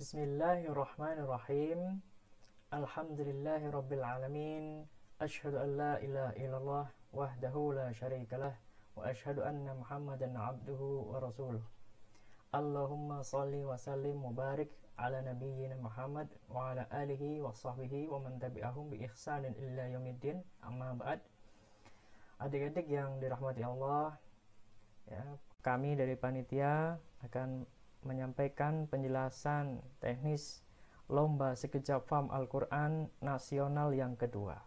Bismillahirrahmanirrahim. Alhamdulillahi alamin. Asyhadu an la ilaha illallah wahdahu la syarikalah wa asyhadu anna Muhammadan abduhu wa rasuluh. Allahumma salli wa sallim mubarik ala nabiyyina Muhammad wa ala alihi wa sahbihi wa man tabi'ahum bi ihsanin illa yaumiddin. Amma ba'd. Adik-adik yang dirahmati Allah, ya, kami dari panitia akan menyampaikan penjelasan teknis lomba sekejap faham Al-Quran nasional yang kedua.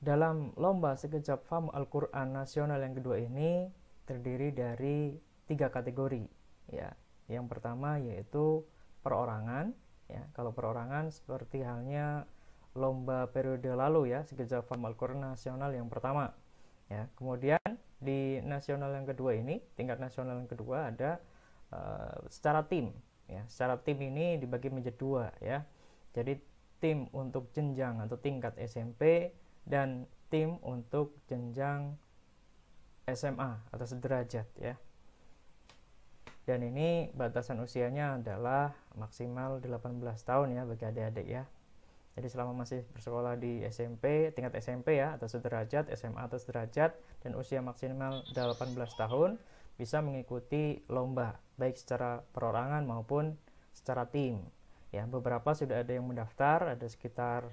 Dalam lomba sekejap faham Al-Quran nasional yang kedua ini terdiri dari 3 kategori. Ya, yang pertama yaitu perorangan. Ya, kalau perorangan seperti halnya lomba periode lalu ya, sekejap faham Al-Quran nasional yang pertama. Ya, kemudian di nasional yang kedua ini, tingkat nasional yang kedua ada secara tim. Ya, secara tim ini dibagi menjadi 2 ya. Jadi tim untuk jenjang atau tingkat SMP dan tim untuk jenjang SMA atau sederajat ya. Dan ini batasan usianya adalah maksimal 18 tahun ya bagi adik-adik ya. Jadi selama masih bersekolah di SMP, tingkat SMP ya, atau sederajat, SMA atau sederajat, dan usia maksimal 18 tahun, bisa mengikuti lomba, baik secara perorangan maupun secara tim. Ya, beberapa sudah ada yang mendaftar, ada sekitar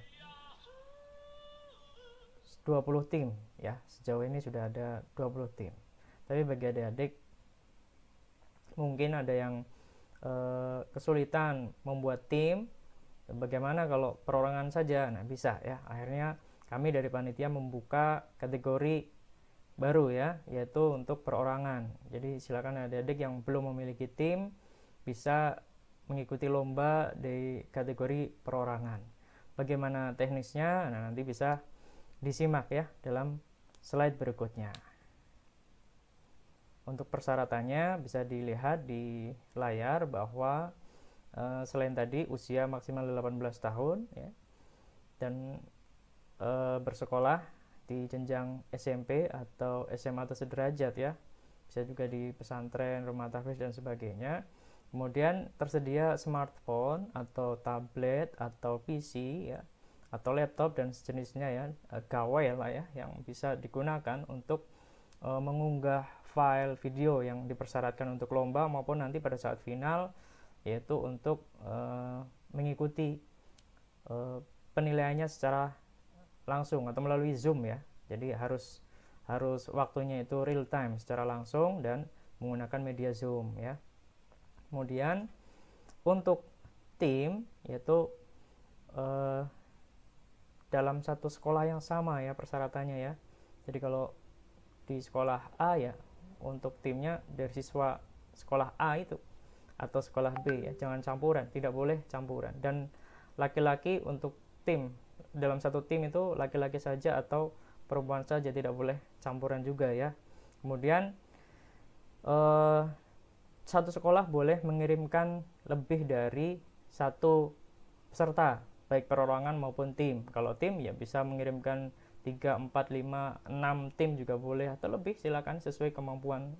20 tim. Ya, sejauh ini sudah ada 20 tim. Tapi bagi adik-adik, mungkin ada yang kesulitan membuat tim. Bagaimana kalau perorangan saja? Nah, bisa ya. Akhirnya kami dari panitia membuka kategori baru ya, yaitu untuk perorangan. Jadi silakan adik-adik yang belum memiliki tim bisa mengikuti lomba di kategori perorangan. Bagaimana teknisnya? Nah, nanti bisa disimak ya dalam slide berikutnya. Untuk persyaratannya bisa dilihat di layar bahwa selain tadi usia maksimal 18 tahun ya, dan bersekolah di jenjang SMP atau SMA atau sederajat ya, bisa juga di pesantren, rumah tahfiz dan sebagainya. Kemudian tersedia smartphone atau tablet atau PC ya, atau laptop dan sejenisnya ya, gawai lah ya, yang bisa digunakan untuk mengunggah file video yang dipersyaratkan untuk lomba maupun nanti pada saat final, yaitu untuk mengikuti penilaiannya secara langsung atau melalui Zoom ya. Jadi harus waktunya itu real time secara langsung dan menggunakan media Zoom ya. Kemudian untuk tim yaitu dalam satu sekolah yang sama ya persyaratannya ya. Jadi kalau di sekolah A ya, untuk timnya dari siswa sekolah A itu atau sekolah B ya, jangan campuran, tidak boleh campuran. Dan laki-laki untuk tim, dalam satu tim itu laki-laki saja atau perempuan saja, tidak boleh campuran juga ya. Kemudian satu sekolah boleh mengirimkan lebih dari 1 peserta, baik perorangan maupun tim. Kalau tim ya bisa mengirimkan 3, 4, 5, 6 tim juga boleh, atau lebih, silakan sesuai kemampuan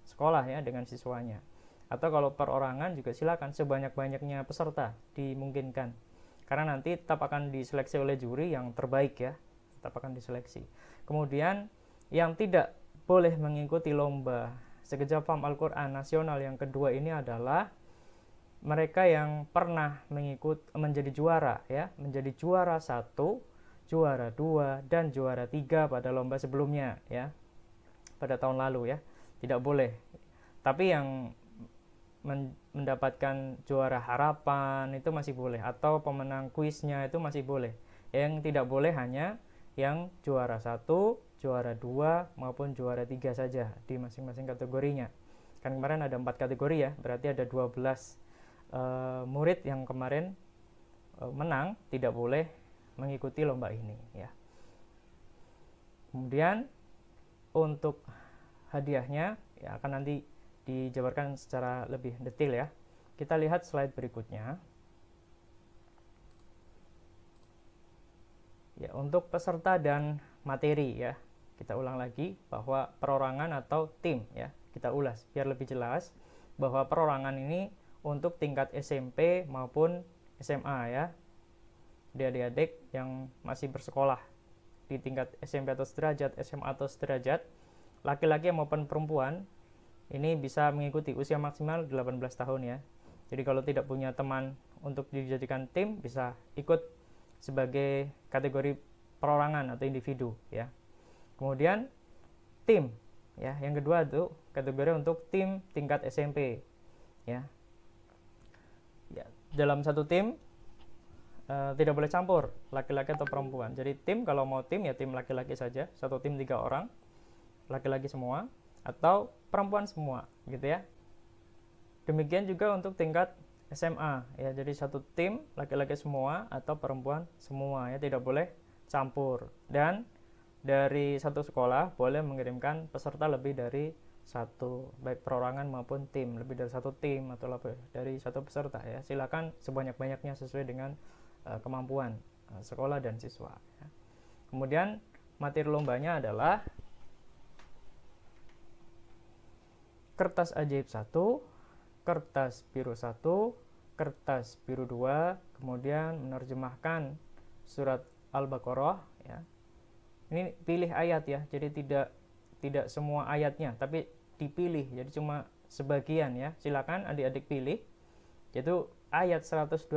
sekolah ya dengan siswanya. Atau kalau perorangan juga silakan sebanyak-banyaknya peserta dimungkinkan, karena nanti tetap akan diseleksi oleh juri yang terbaik ya, tetap akan diseleksi. Kemudian yang tidak boleh mengikuti lomba sekejap faham Al-Quran nasional yang kedua ini adalah mereka yang pernah menjadi juara ya, menjadi juara 1, juara 2 dan juara 3 pada lomba sebelumnya ya, pada tahun lalu ya, tidak boleh. Tapi yang mendapatkan juara harapan itu masih boleh, atau pemenang kuisnya itu masih boleh. Yang tidak boleh hanya yang juara 1, juara 2 maupun juara 3 saja di masing-masing kategorinya. Kan kemarin ada 4 kategori ya, berarti ada 12 murid yang kemarin menang tidak boleh mengikuti lomba ini ya. Kemudian untuk hadiahnya ya akan nanti dijabarkan secara lebih detail ya. Kita lihat slide berikutnya. Ya, untuk peserta dan materi ya. Kita ulang lagi bahwa perorangan atau tim ya. Kita ulas biar lebih jelas bahwa perorangan ini untuk tingkat SMP maupun SMA ya. Adik-adik yang masih bersekolah di tingkat SMP atau sederajat, SMA atau sederajat, laki-laki maupun perempuan ini bisa mengikuti usia maksimal 18 tahun ya. Jadi kalau tidak punya teman untuk dijadikan tim, bisa ikut sebagai kategori perorangan atau individu ya. Kemudian tim ya, yang kedua itu kategori untuk tim tingkat SMP ya. Dalam satu tim tidak boleh campur laki-laki atau perempuan. Jadi tim, kalau mau tim ya tim laki-laki saja, satu tim 3 orang, laki-laki semua atau perempuan semua gitu ya. Demikian juga untuk tingkat SMA ya, jadi satu tim laki-laki semua atau perempuan semua ya, tidak boleh campur. Dan dari satu sekolah boleh mengirimkan peserta lebih dari satu, baik perorangan maupun tim, lebih dari satu tim atau lebih dari satu peserta ya. Silakan sebanyak-banyaknya sesuai dengan kemampuan sekolah dan siswa ya. Kemudian materi lombanya adalah kertas ajaib 1, kertas biru 1, kertas biru 2, kemudian menerjemahkan surat Al-Baqarah ya. Ini pilih ayat ya, jadi tidak semua ayatnya, tapi dipilih, jadi cuma sebagian ya. Silakan adik-adik pilih, yaitu ayat 124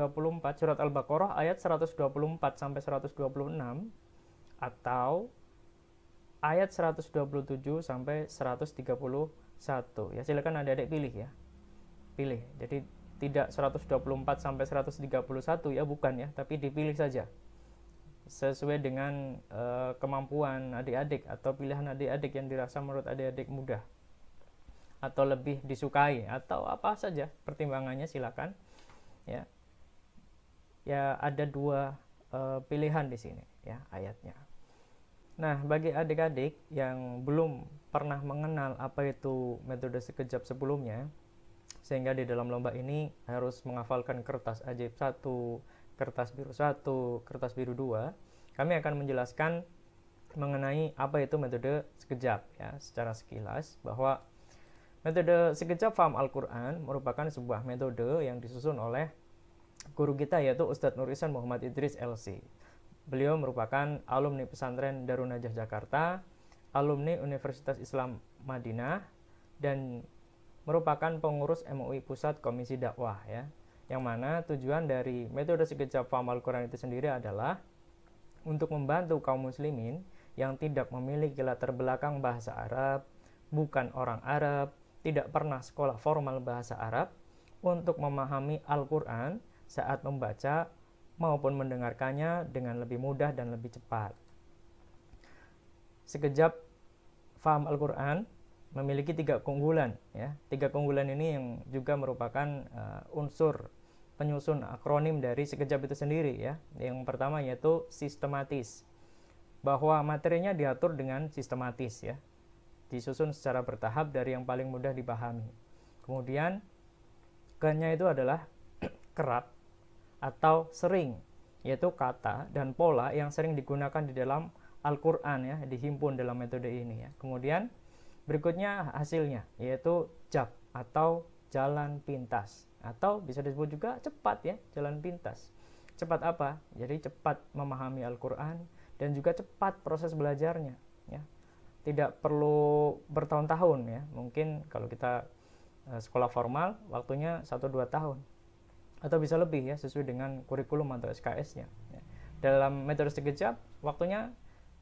surat Al-Baqarah ayat 124 sampai 126 atau ayat 127 sampai 131 ya. Silakan adik-adik pilih ya. Pilih. Jadi tidak 124 sampai 131 ya, bukan ya, tapi dipilih saja sesuai dengan kemampuan adik-adik atau pilihan adik-adik yang dirasa menurut adik-adik mudah atau lebih disukai atau apa saja pertimbangannya, silakan ya. Ya ada dua pilihan di sini ya ayatnya. Nah, bagi adik-adik yang belum pernah mengenal apa itu metode sekejap sebelumnya, sehingga di dalam lomba ini harus menghafalkan kertas ajaib 1, kertas biru 1, kertas biru 2, kami akan menjelaskan mengenai apa itu metode sekejap ya, secara sekilas, bahwa metode sekejap faham Al-Quran merupakan sebuah metode yang disusun oleh guru kita, yaitu Ustadz Nur Ihsan Muhammad Idris LC. Beliau merupakan alumni pesantren Darun Najah Jakarta, alumni Universitas Islam Madinah, dan merupakan pengurus MUI Pusat Komisi Dakwah ya. Yang mana tujuan dari metode sekejap faham Al-Quran itu sendiri adalah untuk membantu kaum muslimin yang tidak memiliki latar belakang bahasa Arab, bukan orang Arab, tidak pernah sekolah formal bahasa Arab, untuk memahami Al-Quran saat membaca maupun mendengarkannya dengan lebih mudah dan lebih cepat. Sekejap faham Al-Quran memiliki 3 keunggulan ya. 3 keunggulan ini yang juga merupakan unsur penyusun akronim dari sekejap itu sendiri ya. Yang pertama yaitu sistematis, bahwa materinya diatur dengan sistematis ya, disusun secara bertahap dari yang paling mudah dipahami. Kemudian K-nya itu adalah kerap atau sering, yaitu kata dan pola yang sering digunakan di dalam Al-Quran ya, dihimpun dalam metode ini ya. Kemudian berikutnya hasilnya, yaitu jab atau jalan pintas, atau bisa disebut juga cepat ya, jalan pintas. Cepat apa? Jadi cepat memahami Al-Quran dan juga cepat proses belajarnya ya. Tidak perlu bertahun-tahun ya, mungkin kalau kita sekolah formal waktunya 1-2 tahun atau bisa lebih ya, sesuai dengan kurikulum atau SKS-nya ya. Dalam metode sekejap waktunya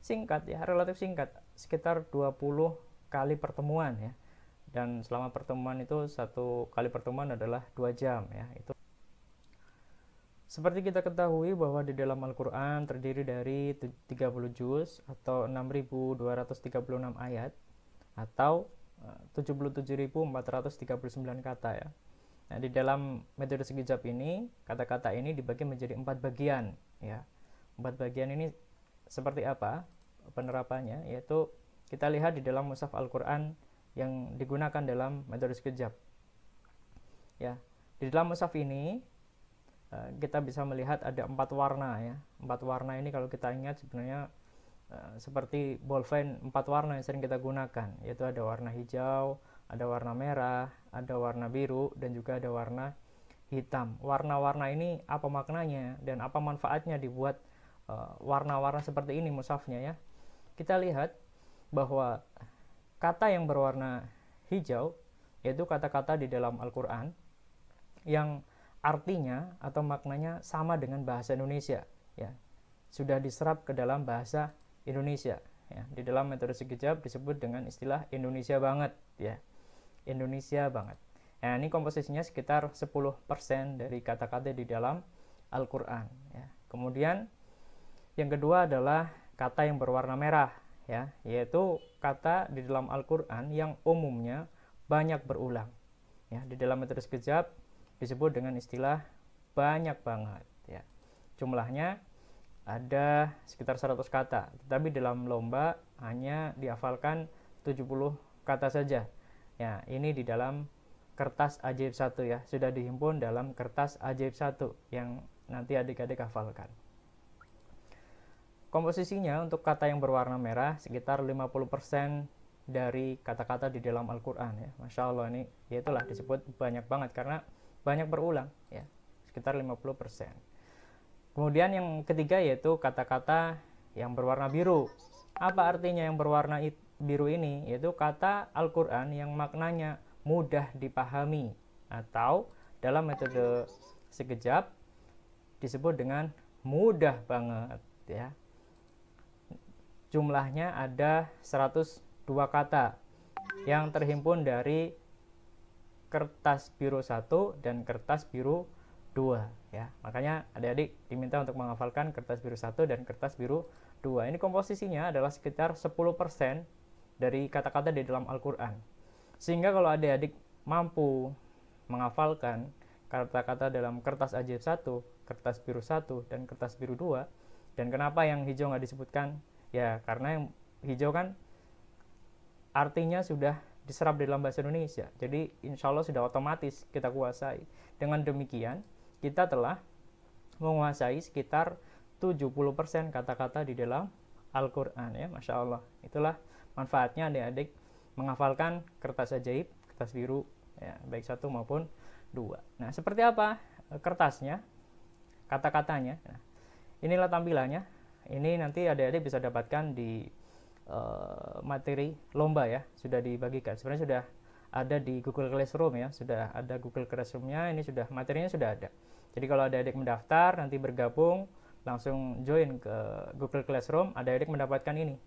singkat ya, relatif singkat, sekitar 20 kali pertemuan ya, dan selama pertemuan itu, satu kali pertemuan adalah 2 jam ya. Itu seperti kita ketahui bahwa di dalam Al-Quran terdiri dari 30 juz atau 6.236 ayat atau 77.439 kata ya. Nah, di dalam metode sekejap ini, kata-kata ini dibagi menjadi 4 bagian ya. 4 bagian ini seperti apa penerapannya, yaitu kita lihat di dalam mushaf Al-Quran yang digunakan dalam metode sekejap ya. Di dalam mushaf ini kita bisa melihat ada 4 warna ya. 4 warna ini kalau kita ingat sebenarnya seperti bolpen 4 warna yang sering kita gunakan, yaitu ada warna hijau, ada warna merah, ada warna biru, dan juga ada warna hitam. Warna-warna ini apa maknanya dan apa manfaatnya dibuat warna-warna seperti ini mushafnya ya. Kita lihat bahwa kata yang berwarna hijau yaitu kata-kata di dalam Al-Qur'an yang artinya atau maknanya sama dengan bahasa Indonesia ya. Sudah diserap ke dalam bahasa Indonesia ya. Di dalam metode sekejap disebut dengan istilah Indonesia banget ya. Indonesia banget. Nah, ini komposisinya sekitar 10% dari kata-kata di dalam Al-Qur'an ya. Kemudian yang kedua adalah kata yang berwarna merah ya, yaitu kata di dalam Al-Qur'an yang umumnya banyak berulang. Ya, di dalam metode sekejap disebut dengan istilah banyak banget ya. Jumlahnya ada sekitar 100 kata, tetapi dalam lomba hanya dihafalkan 70 kata saja. Ya, ini di dalam kertas ajaib 1 ya, sudah dihimpun dalam kertas ajaib 1 yang nanti adik-adik hafalkan. Komposisinya untuk kata yang berwarna merah sekitar 50% dari kata-kata di dalam Al-Qur'an ya. Masya Allah, ini ya itulah disebut banyak banget karena banyak berulang ya, sekitar 50%. Kemudian yang ketiga yaitu kata-kata yang berwarna biru. Apa artinya yang berwarna biru ini? Yaitu kata Al-Qur'an yang maknanya mudah dipahami atau dalam metode sekejap disebut dengan mudah banget ya. Jumlahnya ada 102 kata yang terhimpun dari kertas biru 1 dan kertas biru 2 ya. Makanya adik-adik diminta untuk menghafalkan kertas biru 1 dan kertas biru 2. Ini komposisinya adalah sekitar 10% dari kata-kata di dalam Al-Qur'an. Sehingga kalau adik-adik mampu menghafalkan kata-kata dalam kertas ajaib 1, kertas biru 1 dan kertas biru 2, dan kenapa yang hijau nggak disebutkan? Ya, karena yang hijau kan artinya sudah diserap di dalam bahasa Indonesia. Jadi insya Allah sudah otomatis kita kuasai. Dengan demikian, kita telah menguasai sekitar 70% kata-kata di dalam Al-Qur'an ya. Masya Allah. Itulah manfaatnya adik-adik menghafalkan kertas ajaib, kertas biru ya, baik 1 maupun 2. Nah, seperti apa kertasnya, kata-katanya? Nah, inilah tampilannya. Ini nanti adik-adik bisa dapatkan di materi lomba ya, sudah dibagikan. Sebenarnya sudah ada di Google Classroom ya, sudah ada Google Classroom-nya, ini sudah materinya sudah ada. Jadi kalau adik-adik mendaftar nanti bergabung langsung join ke Google Classroom, adik-adik mendapatkan ini.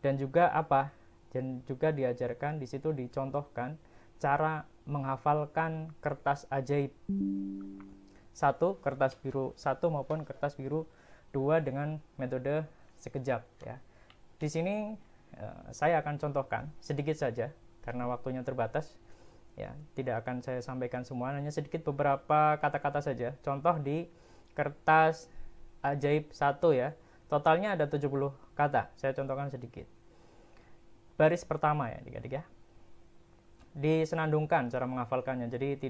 Dan juga apa? Dan juga diajarkan di situ, dicontohkan cara menghafalkan kertas ajaib 1, kertas biru 1 maupun kertas biru 2 dengan metode sekejap ya. Di sini saya akan contohkan sedikit saja karena waktunya terbatas ya, tidak akan saya sampaikan semua, hanya sedikit beberapa kata-kata saja. Contoh di kertas ajaib 1 ya, totalnya ada 70 kata. Saya contohkan sedikit. Baris pertama ya adik-adik ya, disenandungkan cara menghafalkannya, jadi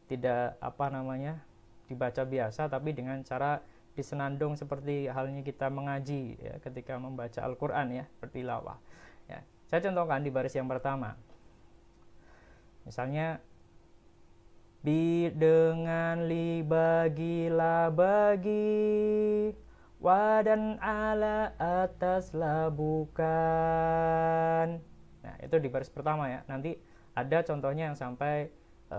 tidak apa namanya dibaca biasa, tapi dengan cara disenandung seperti halnya kita mengaji ya, ketika membaca Al-Qur'an ya, bertilawah ya. Saya contohkan di baris yang pertama. Misalnya dengan li bagilah bagi, wadan ala atas lah bukan. Nah, itu di baris pertama ya. Nanti ada contohnya yang sampai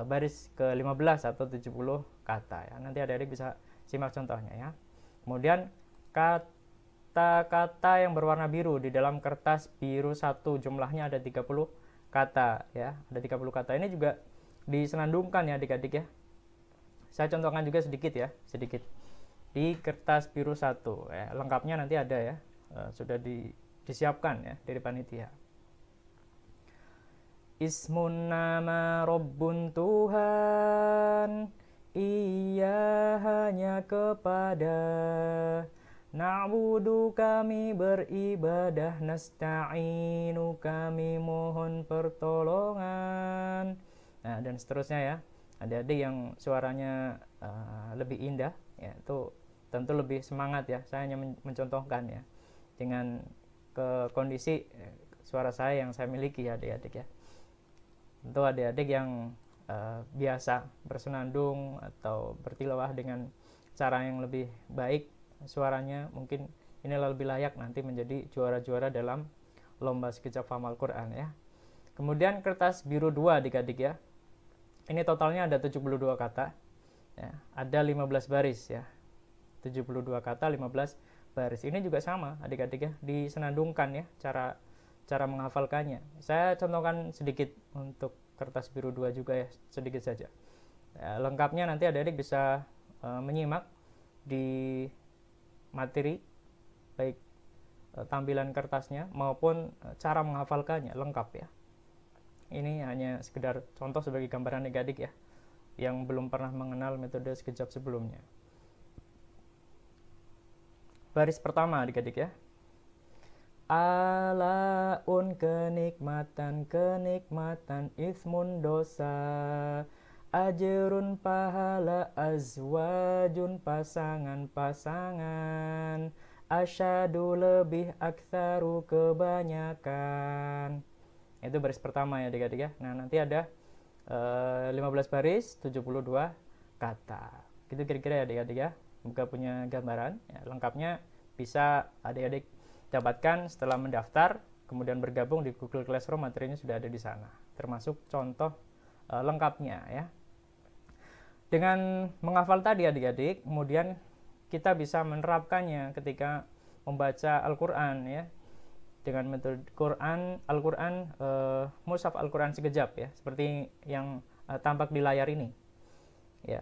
baris ke-15 atau 70 kata ya. Nanti adik-adik bisa simak contohnya ya. Kemudian kata-kata yang berwarna biru di dalam kertas biru 1, jumlahnya ada 30 kata ya. Ada 30 kata. Ini juga disenandungkan ya adik-adik ya. Saya contohkan juga sedikit ya, sedikit. Di kertas biru 1 ya. Lengkapnya nanti ada ya. Sudah disiapkan ya dari panitia. Ismun nama Rabbun Tuhan, ia hanya kepada na'budu kami beribadah, nasta'inu kami mohon pertolongan. Nah, dan seterusnya ya. Adik-adik yang suaranya lebih indah ya, itu tentu lebih semangat ya. Saya hanya mencontohkan ya dengan kondisi suara saya yang saya miliki ya adik-adik ya. Tentu adik-adik yang biasa bersenandung atau bertilawah dengan cara yang lebih baik suaranya, mungkin ini lebih layak nanti menjadi juara-juara dalam lomba sekejap paham Al-Quran ya. Kemudian kertas biru 2 adik-adik ya. Ini totalnya ada 72 kata ya, ada 15 baris ya. 72 kata 15 baris. Ini juga sama adik-adik ya, disenandungkan ya cara menghafalkannya. Saya contohkan sedikit untuk kertas biru 2 juga ya, sedikit saja. Ya, lengkapnya nanti adik-adik bisa menyimak di materi, baik tampilan kertasnya maupun cara menghafalkannya lengkap ya. Ini hanya sekedar contoh sebagai gambaran adik-adik ya, yang belum pernah mengenal metode sekejap sebelumnya. Baris pertama adik-adik ya. Alaun kenikmatan, kenikmatan, ismun dosa, ajrun pahala, azwajun pasangan-pasangan, asyadu lebih, aktsaru kebanyakan. Itu baris pertama ya adik-adik ya. Nah nanti ada 15 baris, 72 kata. Gitu kira-kira ya adik-adik ya. Semoga punya gambaran ya, lengkapnya bisa adik-adik dapatkan setelah mendaftar, kemudian bergabung di Google Classroom, materinya sudah ada di sana, termasuk contoh lengkapnya ya. Dengan menghafal tadi adik-adik, kemudian kita bisa menerapkannya ketika membaca Al-Quran ya, dengan metode Al-Quran mushaf Al-Quran sekejap ya, seperti yang tampak di layar ini ya.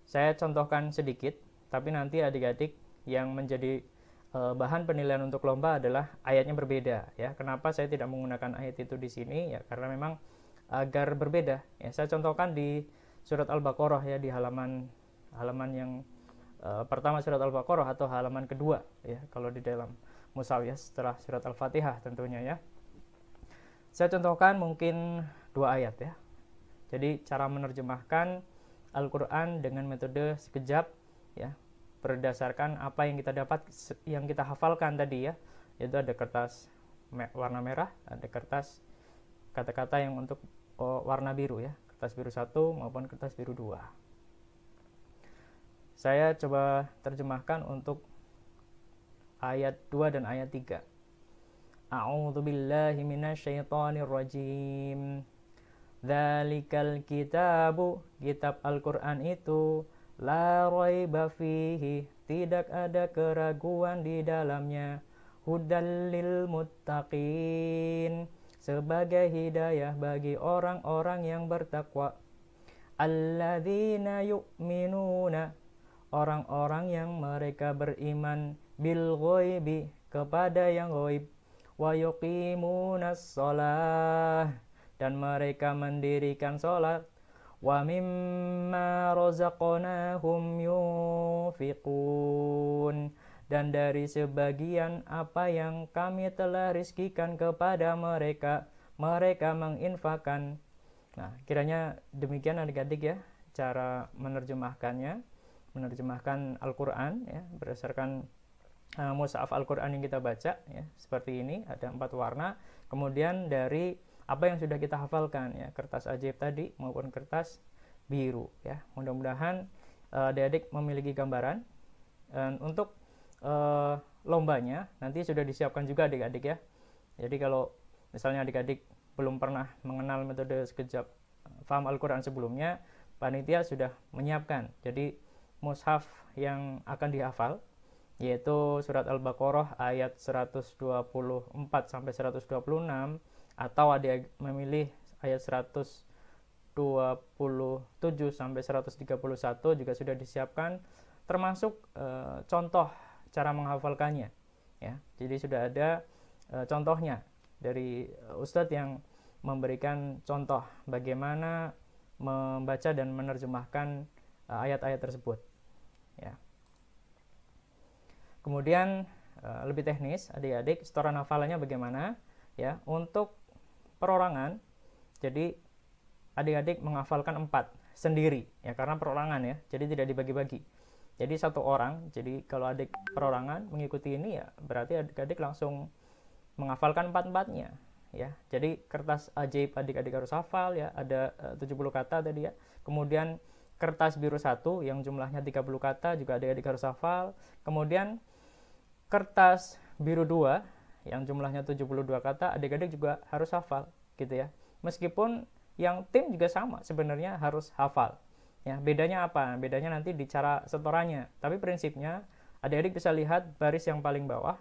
Saya contohkan sedikit, tapi nanti adik-adik yang menjadi bahan penilaian untuk lomba adalah ayatnya berbeda ya. Kenapa saya tidak menggunakan ayat itu di sini ya, karena memang agar berbeda ya. Saya contohkan di surat Al-Baqarah ya, di halaman yang pertama surat Al-Baqarah atau halaman kedua ya, kalau di dalam mushaf ya, setelah surat Al-Fatihah tentunya ya. Saya contohkan mungkin 2 ayat ya. Jadi cara menerjemahkan Al-Quran dengan metode sekejap ya, berdasarkan apa yang kita dapat, yang kita hafalkan tadi ya, yaitu ada kertas warna merah, ada kertas kata-kata yang untuk warna biru ya, kertas biru 1 maupun kertas biru 2. Saya coba terjemahkan untuk ayat 2 dan ayat 3. A'udzubillahi minasyaitonirrajim. Dzalikal kitabu, kitab Al-Quran itu, la raiba fihi, tidak ada keraguan di dalamnya, hudal lil muttaqin, sebagai hidayah bagi orang-orang yang bertakwa, alladzina yu'minuna, orang-orang yang mereka beriman, bil ghaibi, kepada yang ghaib, wa yuqimunas shalah, dan mereka mendirikan sholat, wa mimma razaqnahum yunfiqun, dan dari sebagian apa yang kami telah rizkikan kepada mereka, mereka menginfakkan. Nah, kiranya demikian adik-adik ya, cara menerjemahkannya, menerjemahkan Al-Quran ya, berdasarkan mushaf Al-Quran yang kita baca ya, seperti ini, ada 4 warna, kemudian dari apa yang sudah kita hafalkan ya, kertas ajaib tadi maupun kertas biru ya. Mudah-mudahan adik-adik memiliki gambaran. Dan untuk lombanya nanti sudah disiapkan juga adik-adik ya. Jadi kalau misalnya adik-adik belum pernah mengenal metode sekejap paham Al-Quran sebelumnya, panitia sudah menyiapkan jadi mushaf yang akan dihafal, yaitu surat Al-Baqarah ayat 124 sampai 126, atau ada memilih ayat 127 sampai 131 juga sudah disiapkan, termasuk contoh cara menghafalkannya ya. Jadi sudah ada contohnya dari Ustadz yang memberikan contoh bagaimana membaca dan menerjemahkan ayat-ayat tersebut ya. Kemudian lebih teknis adik-adik, setoran hafalannya bagaimana ya. Untuk perorangan, jadi adik-adik menghafalkan 4 sendiri ya, karena perorangan ya, jadi tidak dibagi-bagi. Jadi 1 orang, jadi kalau adik perorangan mengikuti ini ya, berarti adik-adik langsung menghafalkan 4-4-nya ya. Jadi kertas ajaib adik-adik harus hafal ya, ada 70 kata tadi ya. Kemudian kertas biru 1 yang jumlahnya 30 kata juga adik-adik harus hafal. Kemudian kertas biru 2 yang jumlahnya 72 kata adik-adik juga harus hafal gitu ya. Meskipun yang tim juga sama sebenarnya harus hafal. Ya, bedanya apa? Bedanya nanti di cara setorannya. Tapi prinsipnya adik-adik bisa lihat baris yang paling bawah,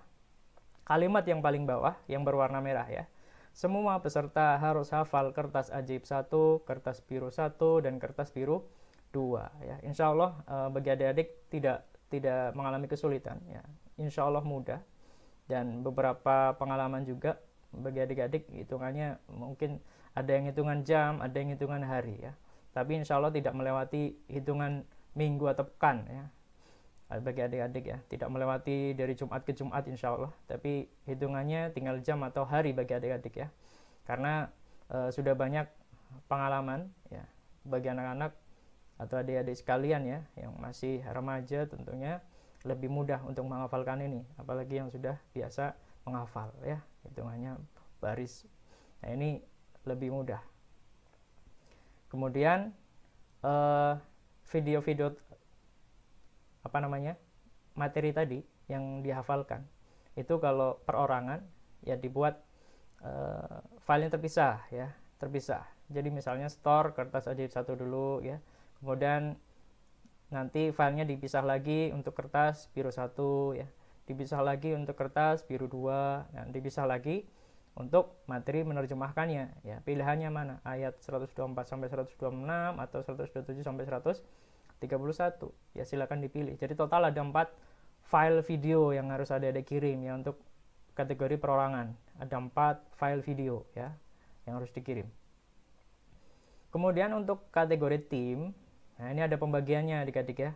kalimat yang paling bawah yang berwarna merah ya. Semua peserta harus hafal kertas ajaib 1, kertas biru 1, dan kertas biru 2 ya. Insya Allah bagi adik-adik tidak mengalami kesulitan ya. Insya Allah mudah, dan beberapa pengalaman juga bagi adik-adik hitungannya mungkin ada yang hitungan jam, ada yang hitungan hari ya. Tapi insya Allah tidak melewati hitungan minggu atau pekan ya. Bagi adik-adik ya, tidak melewati dari Jumat ke Jumat insya Allah, tapi hitungannya tinggal jam atau hari bagi adik-adik ya. Karena sudah banyak pengalaman ya bagi anak-anak atau adik-adik sekalian ya yang masih remaja, tentunya lebih mudah untuk menghafalkan ini, apalagi yang sudah biasa menghafal ya, hitungannya baris. Nah, ini lebih mudah. Kemudian video-video materi tadi yang dihafalkan itu kalau perorangan ya dibuat filenya terpisah ya, terpisah. Jadi misalnya store kertas ajaib 1 dulu ya, kemudian nanti filenya dipisah lagi untuk kertas biru 1 ya, dipisah lagi untuk kertas biru 2, dan dipisah lagi untuk materi menerjemahkannya ya. Pilihannya mana? Ayat 124 sampai 126 atau 127 sampai 131 ya, silakan dipilih. Jadi total ada 4 file video yang harus adik-adik kirim ya untuk kategori perorangan. Ada 4 file video ya yang harus dikirim. Kemudian untuk kategori tim, nah ini ada pembagiannya adik-adik ya.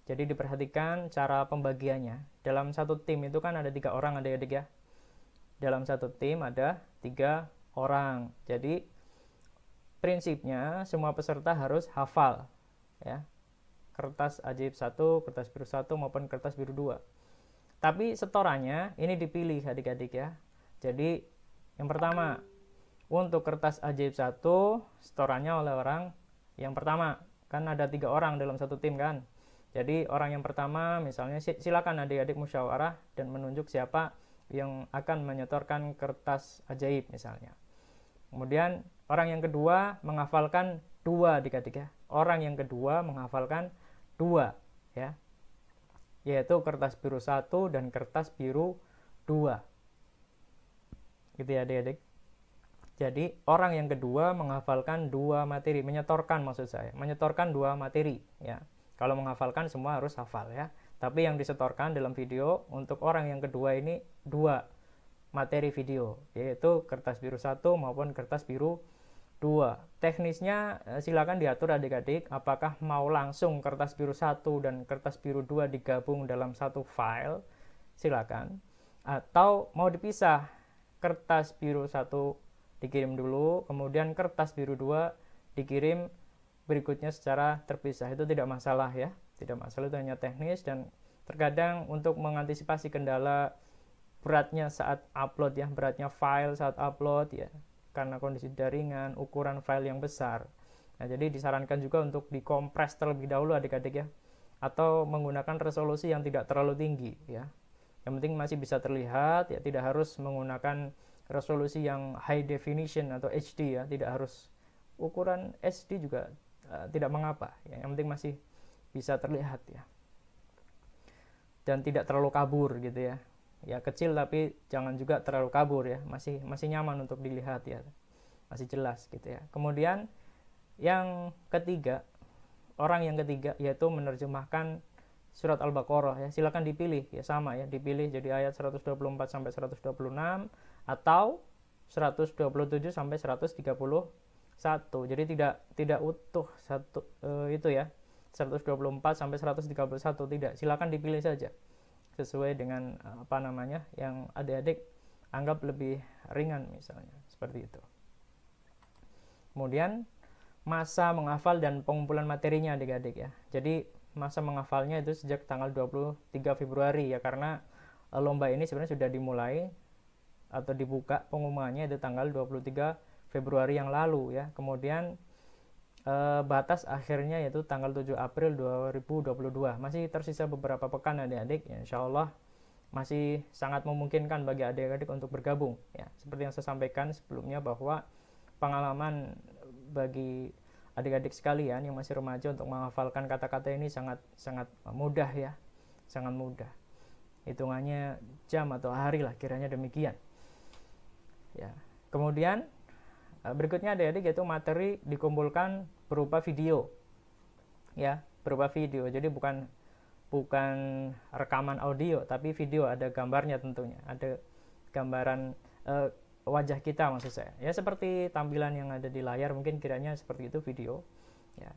Jadi diperhatikan cara pembagiannya. Dalam satu tim itu kan ada 3 orang adik-adik ya. Dalam satu tim ada 3 orang. Jadi prinsipnya semua peserta harus hafal ya, kertas ajaib 1, kertas biru 1 maupun kertas biru 2. Tapi setorannya ini dipilih adik-adik ya. Jadi yang pertama, untuk kertas ajaib 1 setorannya oleh orang yang pertama. Kan ada 3 orang dalam satu tim kan. Jadi orang yang pertama misalnya silakan adik-adik musyawarah dan menunjuk siapa yang akan menyetorkan kertas ajaib misalnya. Kemudian orang yang kedua menghafalkan 2 adik-adik ya. Orang yang kedua menghafalkan 2 ya, yaitu kertas biru 1 dan kertas biru 2 gitu ya adik-adik. Jadi orang yang kedua menghafalkan 2 materi, menyetorkan maksud saya, menyetorkan 2 materi ya. Kalau menghafalkan semua harus hafal ya, tapi yang disetorkan dalam video untuk orang yang kedua ini 2 materi video, yaitu kertas biru 1 maupun kertas biru 2. Teknisnya silakan diatur adik-adik, apakah mau langsung kertas biru 1 dan kertas biru 2 digabung dalam satu file, silakan. Atau mau dipisah, kertas biru 1 dikirim dulu, kemudian kertas biru 2 dikirim berikutnya secara terpisah. Itu tidak masalah ya, tidak masalah, itu hanya teknis. Dan terkadang untuk mengantisipasi kendala beratnya saat upload ya, beratnya file saat upload ya, karena kondisi jaringan, ukuran file yang besar. Nah, jadi disarankan juga untuk dikompres terlebih dahulu adik-adik ya, atau menggunakan resolusi yang tidak terlalu tinggi ya. Yang penting masih bisa terlihat ya, tidak harus menggunakan resolusi yang high definition atau HD ya, tidak harus ukuran SD juga tidak mengapa ya, yang penting masih bisa terlihat ya, dan tidak terlalu kabur gitu ya. Ya kecil tapi jangan juga terlalu kabur ya, masih nyaman untuk dilihat ya, masih jelas gitu ya. Kemudian yang ketiga, orang yang ketiga yaitu menerjemahkan surat Al-Baqarah ya, silakan dipilih ya, sama ya, dipilih jadi ayat 124 sampai 126 atau 127 sampai 131. Jadi tidak utuh satu itu ya, 124 sampai 131 tidak, silakan dipilih saja sesuai dengan yang adik-adik anggap lebih ringan misalnya, seperti itu. Kemudian masa menghafal dan pengumpulan materinya adik-adik ya. Jadi masa menghafalnya itu sejak tanggal 23 Februari ya, karena lomba ini sebenarnya sudah dimulai atau dibuka pengumumannya itu tanggal 23 Februari yang lalu ya. Kemudian batas akhirnya yaitu tanggal 7 April 2022. Masih tersisa beberapa pekan adik-adik ya, insya Allah masih sangat memungkinkan bagi adik-adik untuk bergabung ya. Seperti yang saya sampaikan sebelumnya bahwa pengalaman bagi adik-adik sekalian yang masih remaja untuk menghafalkan kata-kata ini sangat mudah ya, sangat mudah. Hitungannya jam atau hari lah kiranya demikian. Ya. Kemudian berikutnya adik-adik yaitu materi dikumpulkan berupa video. Ya, berupa video. Jadi bukan rekaman audio tapi video, ada gambarnya tentunya, ada gambaran wajah kita maksud saya ya, seperti tampilan yang ada di layar mungkin kiranya seperti itu video ya,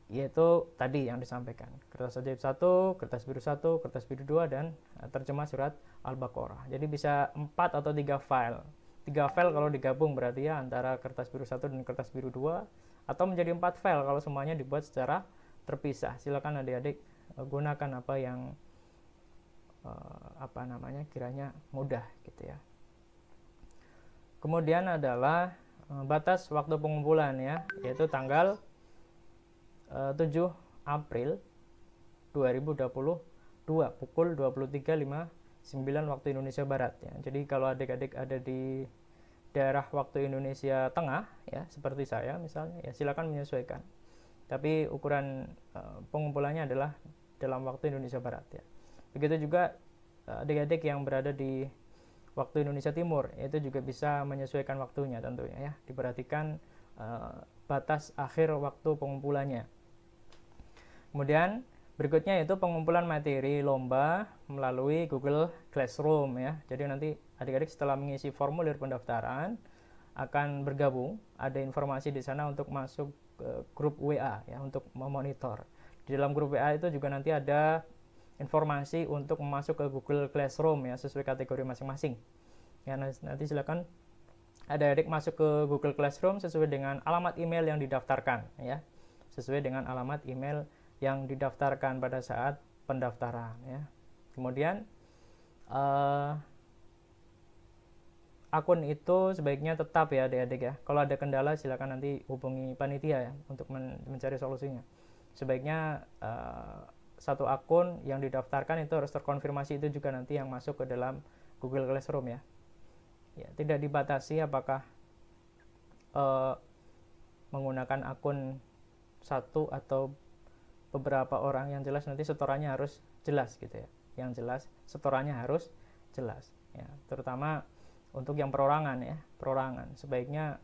yaitu tadi yang disampaikan kertas ajaib 1, kertas biru 1, kertas biru 2 dan terjemah surat Al-Baqarah. Jadi bisa 4 atau 3 file. 3 file kalau digabung berarti ya, antara kertas biru 1 dan kertas biru 2, atau menjadi 4 file kalau semuanya dibuat secara terpisah. Silakan adik-adik gunakan apa yang kiranya mudah gitu ya. Kemudian adalah batas waktu pengumpulan ya, yaitu tanggal 7 April 2022 pukul 23.59 waktu Indonesia Barat ya. Jadi kalau adik-adik ada di daerah waktu Indonesia Tengah ya, seperti saya misalnya ya, silakan menyesuaikan. Tapi ukuran pengumpulannya adalah dalam waktu Indonesia Barat ya. Begitu juga adik-adik yang berada di waktu Indonesia Timur itu juga bisa menyesuaikan waktunya tentunya ya. Diperhatikan batas akhir waktu pengumpulannya. Kemudian berikutnya yaitu pengumpulan materi lomba melalui Google Classroom ya. Jadi nanti adik-adik setelah mengisi formulir pendaftaran akan bergabung, ada informasi di sana untuk masuk grup WA ya, untuk memonitor. Di dalam grup WA itu juga nanti ada informasi untuk masuk ke Google Classroom ya, sesuai kategori masing-masing. Ya, nanti silakan adik-adik masuk ke Google Classroom sesuai dengan alamat email yang didaftarkan ya. Sesuai dengan alamat email yang didaftarkan pada saat pendaftaran ya. Kemudian akun itu sebaiknya tetap ya adik-adik ya. Kalau ada kendala silakan nanti hubungi panitia ya untuk mencari solusinya. Sebaiknya satu akun yang didaftarkan itu harus terkonfirmasi, itu juga nanti yang masuk ke dalam Google Classroom ya. Ya, tidak dibatasi apakah menggunakan akun satu atau beberapa orang, yang jelas nanti setorannya harus jelas gitu ya. Yang jelas setorannya harus jelas ya, terutama untuk yang perorangan ya, perorangan sebaiknya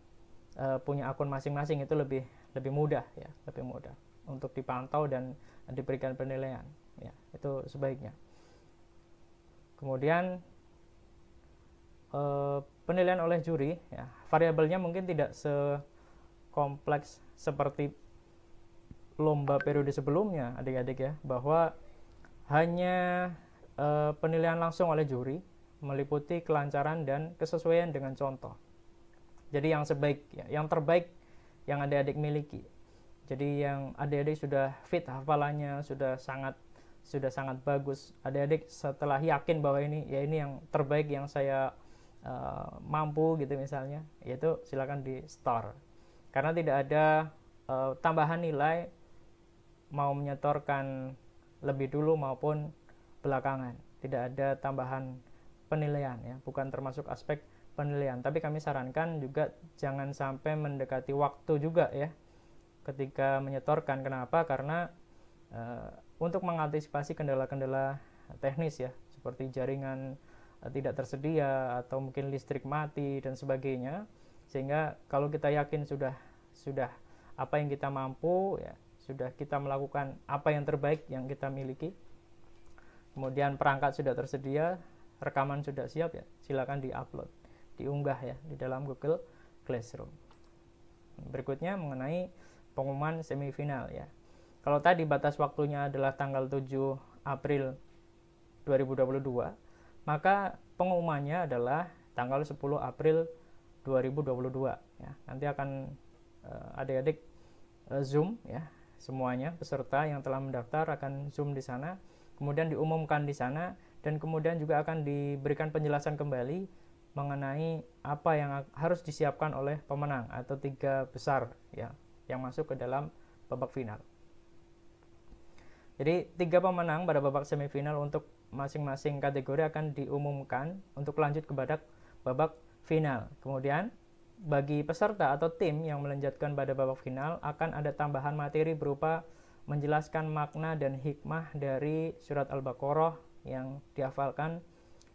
punya akun masing-masing, itu lebih mudah ya, lebih mudah untuk dipantau dan diberikan penilaian ya, itu sebaiknya. Kemudian penilaian oleh juri ya, variabelnya mungkin tidak sekompleks seperti lomba periode sebelumnya adik-adik ya, bahwa hanya penilaian langsung oleh juri meliputi kelancaran dan kesesuaian dengan contoh. Jadi yang sebaik ya, yang terbaik yang adik-adik miliki. Jadi yang adik-adik sudah fit hafalannya, sudah sangat bagus. Adik-adik setelah yakin bahwa ini yang terbaik yang saya mampu gitu misalnya, yaitu silakan di store. Karena tidak ada tambahan nilai mau menyetorkan lebih dulu maupun belakangan. Tidak ada tambahan penilaian ya, bukan termasuk aspek penilaian. Tapi kami sarankan juga jangan sampai mendekati waktu juga ya ketika menyetorkan. Kenapa? Karena untuk mengantisipasi kendala-kendala teknis ya, seperti jaringan tidak tersedia atau mungkin listrik mati dan sebagainya, sehingga kalau kita yakin sudah apa yang kita mampu ya, sudah kita melakukan apa yang terbaik yang kita miliki, kemudian perangkat sudah tersedia, rekaman sudah siap ya, silakan diupload, diunggah ya di dalam Google Classroom. Berikutnya mengenai pengumuman semifinal ya. Kalau tadi batas waktunya adalah tanggal 7 April 2022, maka pengumumannya adalah tanggal 10 April 2022 ya. Nanti akan adik-adik Zoom ya, semuanya peserta yang telah mendaftar akan Zoom di sana, kemudian diumumkan di sana dan kemudian juga akan diberikan penjelasan kembali mengenai apa yang harus disiapkan oleh pemenang atau 3 besar ya yang masuk ke dalam babak final. Jadi 3 pemenang pada babak semifinal untuk masing-masing kategori akan diumumkan untuk lanjut kepada babak final. Kemudian bagi peserta atau tim yang melanjutkan pada babak final akan ada tambahan materi berupa menjelaskan makna dan hikmah dari surat Al-Baqarah yang dihafalkan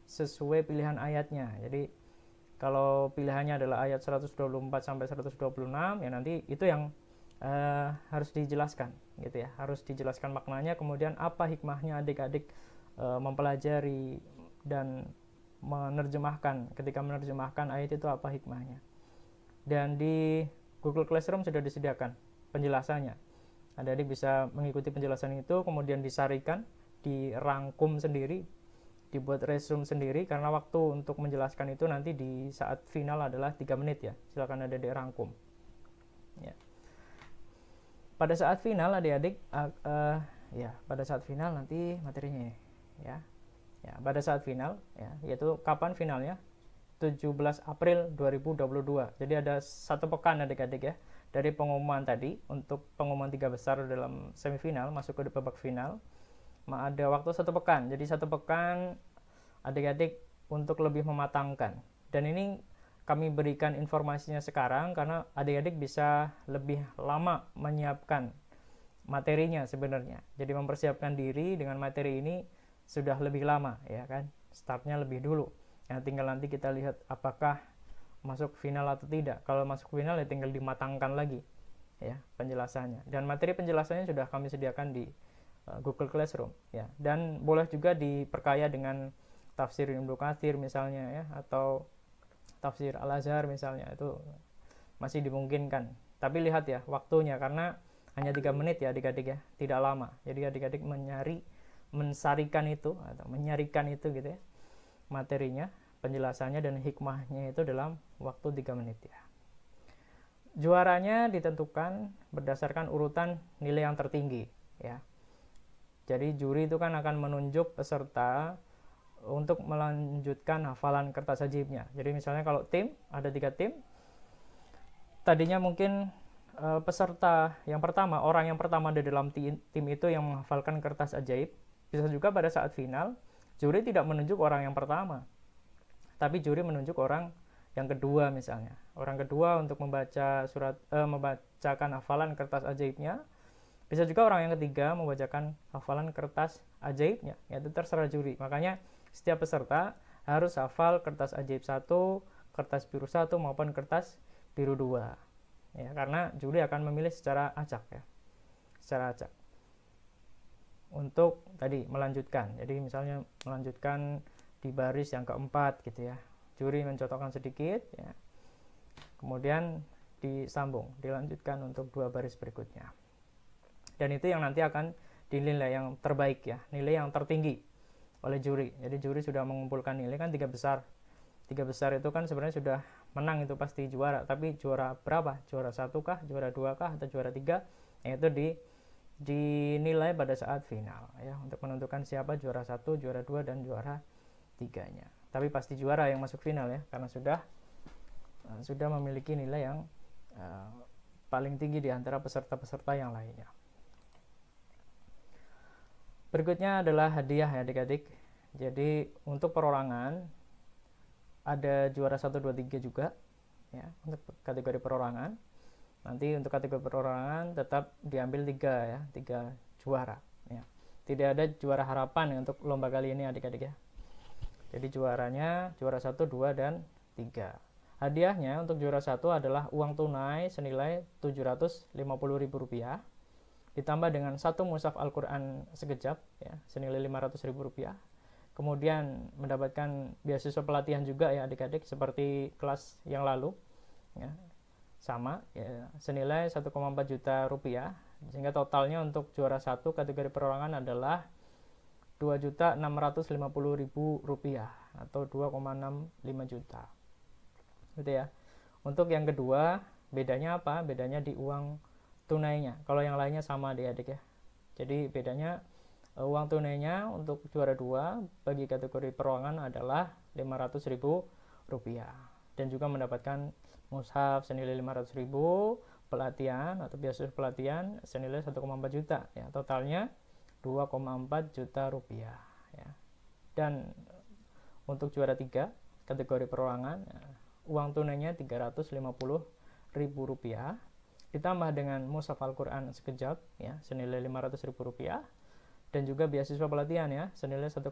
sesuai pilihan ayatnya. Jadi kalau pilihannya adalah ayat 124 sampai 126 ya nanti itu yang harus dijelaskan gitu ya, harus dijelaskan maknanya, kemudian apa hikmahnya adik-adik mempelajari dan menerjemahkan, ketika menerjemahkan ayat itu apa hikmahnya. Dan di Google Classroom sudah disediakan penjelasannya. Adik-adik bisa mengikuti penjelasan itu, kemudian disarikan, dirangkum sendiri, dibuat resume sendiri, karena waktu untuk menjelaskan itu nanti di saat final adalah 3 menit ya. Silakan adik-adik rangkum. Ya. Pada saat final adik-adik, pada saat final nanti materinya ya. Ya, pada saat final ya, yaitu kapan finalnya? 17 April 2022. Jadi ada 1 pekan adik-adik ya dari pengumuman tadi untuk pengumuman 3 besar dalam semifinal masuk ke babak final. Ada waktu 1 pekan. Jadi 1 pekan adik-adik untuk lebih mematangkan. Dan ini kami berikan informasinya sekarang karena adik-adik bisa lebih lama menyiapkan materinya sebenarnya. Jadi mempersiapkan diri dengan materi ini sudah lebih lama ya kan. Startnya lebih dulu. Ya, tinggal nanti kita lihat apakah masuk final atau tidak. Kalau masuk final ya tinggal dimatangkan lagi ya penjelasannya. Dan materi penjelasannya sudah kami sediakan di Google Classroom ya. Dan boleh juga diperkaya dengan tafsir Ibnu Katsir misalnya ya, atau tafsir Al-Azhar misalnya, itu masih dimungkinkan. Tapi lihat ya waktunya, karena hanya 3 menit ya adik-adik ya, tidak lama. Jadi adik-adik mensarikan itu atau menyarikan itu gitu ya, materinya, penjelasannya dan hikmahnya itu dalam waktu 3 menit ya. Juaranya ditentukan berdasarkan urutan nilai yang tertinggi ya. Jadi juri itu kan akan menunjuk peserta untuk melanjutkan hafalan kertas ajaibnya. Jadi misalnya kalau tim, ada 3 tim, tadinya mungkin peserta yang pertama, orang yang pertama di dalam tim itu yang menghafalkan kertas ajaib. Bisa juga pada saat final juri tidak menunjuk orang yang pertama, tapi juri menunjuk orang yang kedua misalnya. Orang kedua untuk membacakan hafalan kertas ajaibnya. Bisa juga orang yang ketiga membacakan hafalan kertas ajaibnya. Itu terserah juri. Makanya setiap peserta harus hafal kertas ajaib 1, kertas biru 1 maupun kertas biru 2. Ya, karena juri akan memilih secara acak ya. Secara acak. Untuk tadi melanjutkan. Jadi misalnya melanjutkan di baris yang keempat gitu ya. Juri mencotokkan sedikit ya. Kemudian disambung, dilanjutkan untuk 2 baris berikutnya. Dan itu yang nanti akan dinilai yang terbaik ya, nilai yang tertinggi oleh juri. Jadi juri sudah mengumpulkan nilai kan 3 besar. 3 besar itu kan sebenarnya sudah menang, itu pasti juara. Tapi juara berapa? Juara 1 kah? Juara 2 kah? Atau juara 3? Yaitu dinilai pada saat final ya, untuk menentukan siapa juara 1, juara 2 dan juara 3-nya. Tapi pasti juara yang masuk final ya, karena sudah memiliki nilai yang paling tinggi di antara peserta-peserta yang lainnya. Berikutnya adalah hadiah ya adik-adik. Jadi untuk perorangan ada juara 1, 2, 3 juga ya, untuk kategori perorangan. Nanti untuk kategori perorangan tetap diambil 3 ya, 3 juara ya. Tidak ada juara harapan ya untuk lomba kali ini adik-adik ya. Jadi juaranya juara 1, 2 dan 3. Hadiahnya untuk juara 1 adalah uang tunai senilai Rp750.000 ditambah dengan 1 mushaf Al-Quran sekejap ya, senilai Rp500.000. Kemudian mendapatkan beasiswa pelatihan juga ya adik-adik, seperti kelas yang lalu ya, sama ya, senilai 1,4 juta rupiah, sehingga totalnya untuk juara 1 kategori perorangan adalah Rp2.650.000 atau 2,65 juta gitu ya. Untuk yang kedua bedanya apa? Bedanya di uang tunainya. Kalau yang lainnya sama adik-adik ya. Jadi bedanya Uang tunainya untuk juara 2 bagi kategori perorangan adalah Rp500.000 dan juga mendapatkan mushaf senilai Rp500.000, pelatihan atau beasiswa pelatihan senilai 1,4 juta ya, totalnya Rp2,4 juta ya. Dan untuk juara 3 kategori perorangan uang tunainya Rp350.000 ditambah dengan mushaf Al-Quran sekejap ya senilai Rp500.000 dan juga beasiswa pelatihan ya senilai 1,4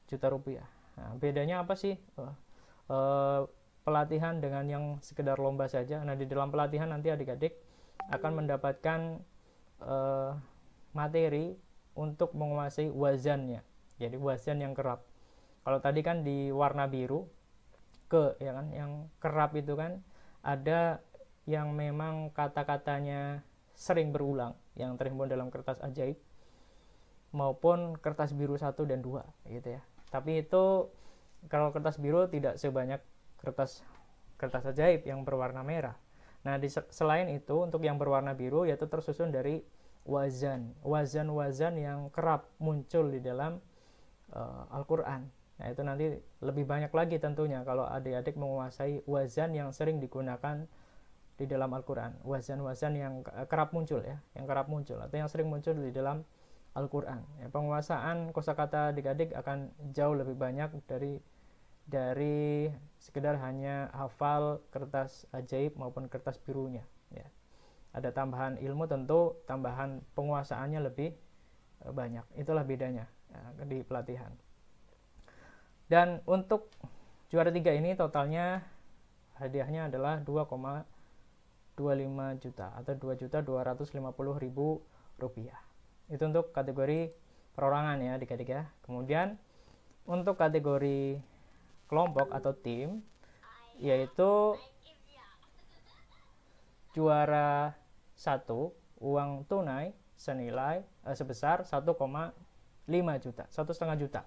juta rupiah. Nah, bedanya apa sih pelatihan dengan yang sekedar lomba saja? Nah, di dalam pelatihan nanti adik-adik akan mendapatkan materi untuk menguasai wazannya. Jadi wazan yang kerap. Kalau tadi kan di warna biru ya kan, yang kerap itu kan ada yang memang kata-katanya sering berulang yang terhimpun dalam kertas ajaib maupun kertas biru 1 dan 2 gitu ya. Tapi itu kalau kertas biru tidak sebanyak kertas ajaib yang berwarna merah. Nah, selain itu untuk yang berwarna biru yaitu tersusun dari wazan yang kerap muncul di dalam Al-Quran. Nah, itu nanti lebih banyak lagi tentunya kalau adik-adik menguasai wazan yang sering digunakan di dalam Al-Quran. Wazan yang kerap muncul ya, yang kerap muncul atau yang sering muncul di dalam Al-Quran ya, penguasaan kosakata adik-adik akan jauh lebih banyak dari sekedar hanya hafal kertas ajaib maupun kertas birunya ya. Ada tambahan ilmu, tentu tambahan penguasaannya lebih banyak. Itulah bedanya ya, di pelatihan. Dan untuk juara 3 ini totalnya hadiahnya adalah 2,25 juta atau Rp2.250.000. Itu untuk kategori perorangan ya adik-adik ya. Kemudian untuk kategori kelompok atau tim yaitu juara 1 uang tunai senilai sebesar 1,5 juta, 1,5 juta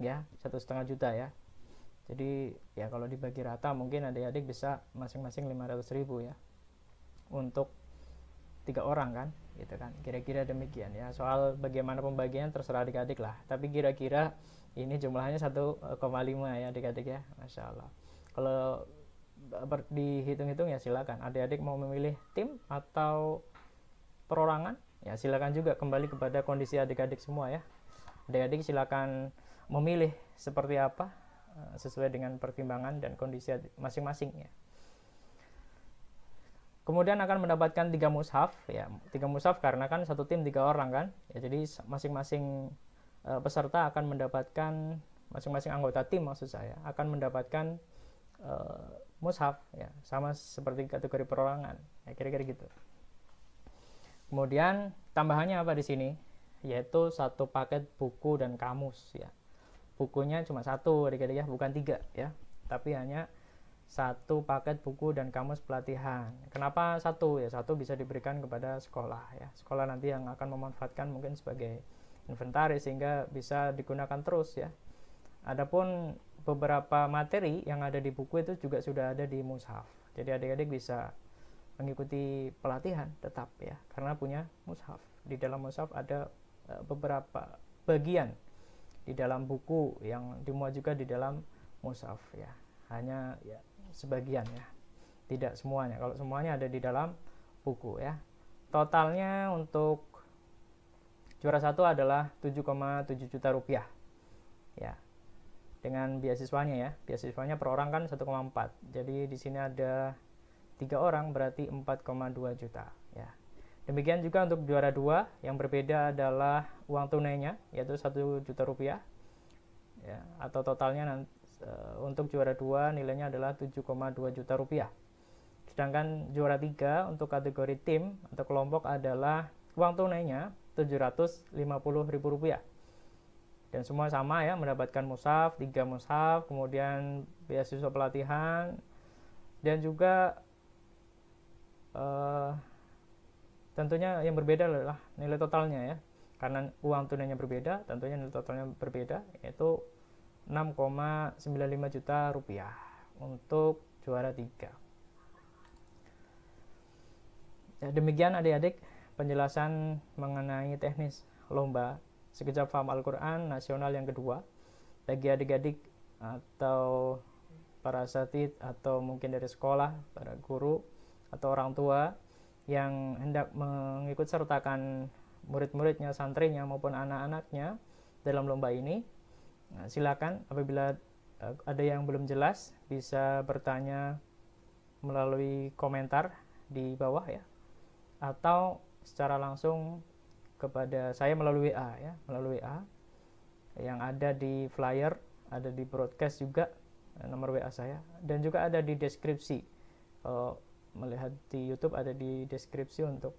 ya, 1,5 juta ya. Jadi ya kalau dibagi rata mungkin adik-adik bisa masing-masing 500.000 ya untuk 3 orang kan gitu kan, kira-kira demikian ya. Soal bagaimana pembagian terserah adik-adik lah, tapi kira-kira ini jumlahnya 1,5 ya adik-adik ya. Masya Allah, kalau dihitung-hitung ya silakan adik-adik mau memilih tim atau perorangan ya, silakan juga, kembali kepada kondisi adik-adik semua ya. Adik-adik silakan memilih seperti apa sesuai dengan pertimbangan dan kondisi masing-masing ya. Kemudian akan mendapatkan 3 mushaf ya, 3 mushaf karena kan satu tim 3 orang kan ya, jadi masing-masing peserta akan mendapatkan, masing-masing anggota tim maksud saya akan mendapatkan mushaf ya, sama seperti kategori perorangan ya, kira-kira gitu. Kemudian tambahannya apa di sini, yaitu 1 paket buku dan kamus ya. Bukunya cuma 1 adik-adik ya, bukan 3 ya, tapi hanya 1 paket buku dan kamus pelatihan. Kenapa 1 ya? 1 bisa diberikan kepada sekolah ya. Sekolah nanti yang akan memanfaatkan mungkin sebagai inventaris sehingga bisa digunakan terus ya. Adapun beberapa materi yang ada di buku itu juga sudah ada di mushaf. Jadi adik-adik bisa mengikuti pelatihan tetap ya, karena punya mushaf. Di dalam mushaf ada beberapa bagian di dalam buku yang dimuat juga di dalam mushaf ya. Hanya ya sebagian ya, tidak semuanya. Kalau semuanya ada di dalam buku ya. Totalnya untuk juara 1 adalah 7,7 juta rupiah ya, dengan beasiswanya ya. Beasiswanya per orang kan 1,4, jadi di sini ada 3 orang berarti 4,2 juta ya. Demikian juga untuk juara 2, yang berbeda adalah uang tunainya yaitu 1 juta rupiah ya, atau totalnya nanti untuk juara 2 nilainya adalah 7,2 juta rupiah. Sedangkan juara 3 untuk kategori tim atau kelompok adalah uang tunainya Rp750.000. Dan semua sama ya, mendapatkan mushaf, 3 mushaf, kemudian beasiswa pelatihan, dan juga tentunya yang berbeda adalah nilai totalnya ya. Karena uang tunainya berbeda, tentunya nilai totalnya berbeda, yaitu 6,95 juta rupiah untuk juara 3 ya. Demikian adik-adik penjelasan mengenai teknis lomba Sekejap Paham Al-Quran Nasional yang kedua. Bagi adik-adik atau para asatid atau mungkin dari sekolah, para guru atau orang tua yang hendak mengikut sertakan murid-muridnya, santrinya maupun anak-anaknya dalam lomba ini, silakan apabila ada yang belum jelas bisa bertanya melalui komentar di bawah ya, atau secara langsung kepada saya melalui WA ya, melalui WA yang ada di flyer, ada di broadcast juga nomor WA saya, dan juga ada di deskripsi. Kalau melihat di YouTube ada di deskripsi untuk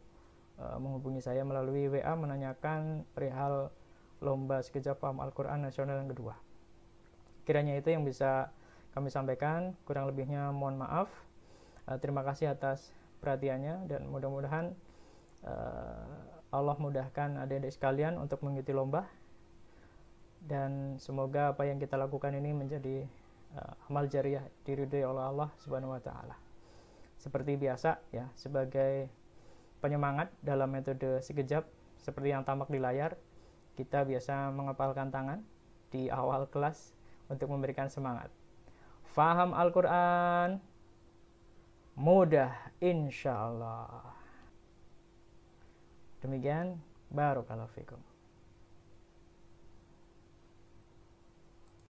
menghubungi saya melalui WA menanyakan perihal lomba Sekejap Paham Al-Quran Nasional yang kedua. Kiranya itu yang bisa kami sampaikan, kurang lebihnya mohon maaf. Terima kasih atas perhatiannya, dan mudah-mudahan Allah mudahkan adik-adik sekalian untuk mengikuti lomba, dan semoga apa yang kita lakukan ini menjadi amal jariah, diridhai oleh Allah Subhanahu wa taala. Seperti biasa ya, sebagai penyemangat dalam metode sekejap seperti yang tampak di layar, kita biasa mengepalkan tangan di awal kelas untuk memberikan semangat. Faham Al-Quran mudah insyaallah. Demikian, barakallahu fikum.